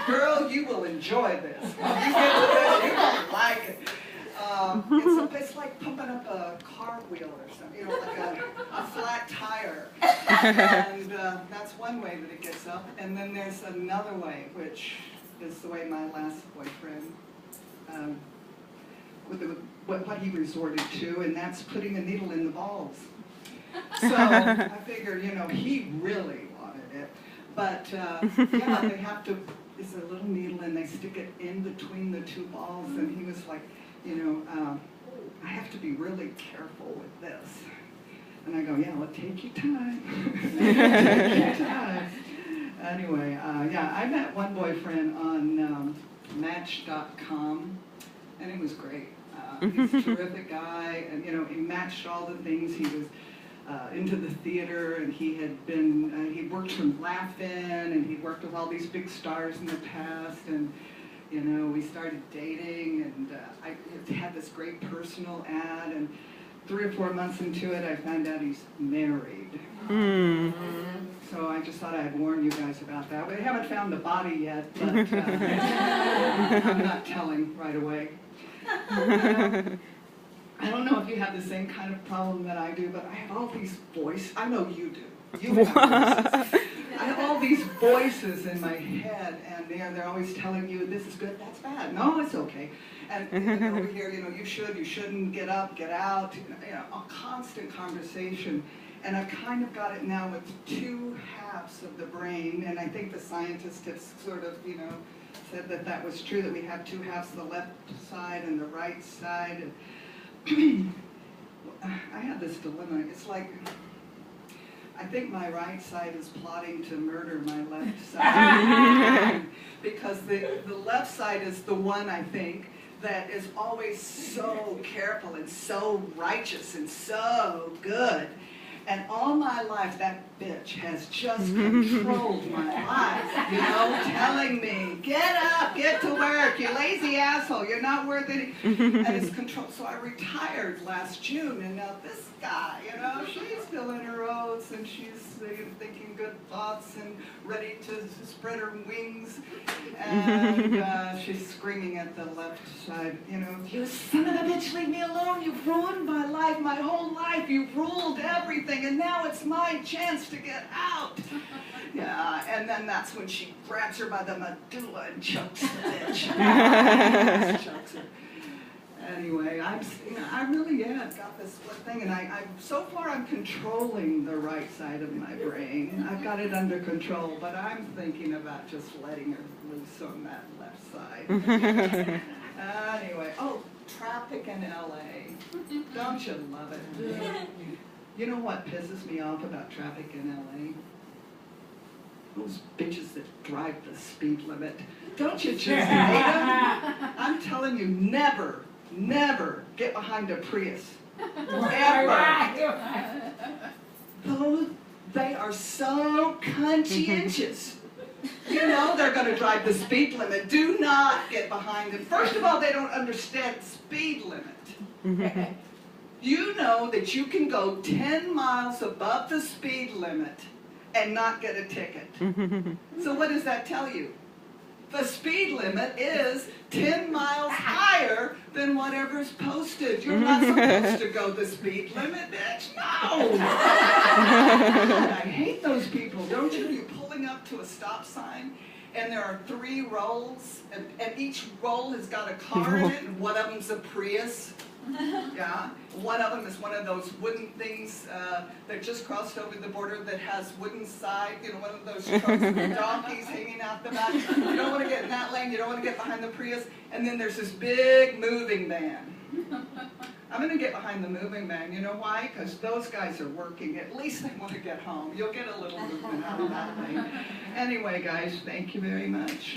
Girl, you will enjoy this. When you get to this, you won't like it. It's like pumping up a car wheel or something, like a flat tire. And that's one way that it gets up. And then there's another way, which is the way my last boyfriend, what he resorted to, and that's putting a needle in the balls. So I figured, he really wanted it. But yeah, they have to, it's a little needle and they stick it in between the two balls. And he was like, I have to be really careful with this. And I go, yeah, well, take your time. Take your time. Anyway, yeah, I met one boyfriend on Match.com, and it was great. He's a terrific guy, and he matched all the things. He was into the theater, and he had been, he worked from Laugh-In, and he worked with all these big stars in the past, and we started dating, and I had this great personal ad, and 3 or 4 months into it, I found out he's married. So I just thought I'd warn you guys about that. We haven't found the body yet, but I'm not telling right away. I don't know if you have the same kind of problem that I do, but I have all these voices. I know you do. You have voices. I have all these voices in my head, and they're always telling you, this is good, that's bad. No, it's okay. And over here, you should, you shouldn't, get up, get out, a constant conversation. And I've kind of got it now with 2 halves of the brain, and I think the scientists have sort of, said that that was true, that we have 2 halves, the left side and the right side. And I had this dilemma. It's like, I think my right side is plotting to murder my left side. Because the left side is the one, I think, that is always so careful and so righteous and so good. And all my life, that bitch has just controlled my life, telling me, get up, get to work, you lazy asshole, you're not worth it. And it's controlled. So I retired last June, and now this guy, she's still in her oats, and she's thinking good thoughts and ready to spread her wings. And she's screaming at the left side, you son of a bitch, leave me alone, you've ruined my life, my whole life, you've ruled everything. And now it's my chance to get out. Yeah, and then that's when she grabs her by the medulla and chokes the bitch. Chokes her. Anyway, I really, got this split thing, and so far I'm controlling the right side of my brain. I've got it under control, but I'm thinking about just letting her loose on that left side. Anyway, traffic in LA. Don't you love it? You know what pisses me off about traffic in LA? Those bitches that drive the speed limit. Don't you just hate them? I'm telling you, never get behind a Prius. Ever. They are so conscientious. They're going to drive the speed limit. Do not get behind them. First of all, they don't understand speed limit. You know that you can go 10 miles above the speed limit and not get a ticket. So what does that tell you? The speed limit is 10 miles higher than whatever's posted. You're not supposed to go the speed limit, bitch. No! I hate those people. Don't you? You're pulling up to a stop sign, and there are 3 rolls, and each roll has got a car in it, and one of them's a Prius. Yeah, one of them is one of those wooden things that just crossed over the border that has wooden side, one of those trucks with donkeys hanging out the back. You don't want to get in that lane, you don't want to get behind the Prius. And then there's this big moving van. I'm going to get behind the moving van. You know why? Because those guys are working. At least they want to get home. You'll get a little movement out of that lane. Anyway, guys, thank you very much.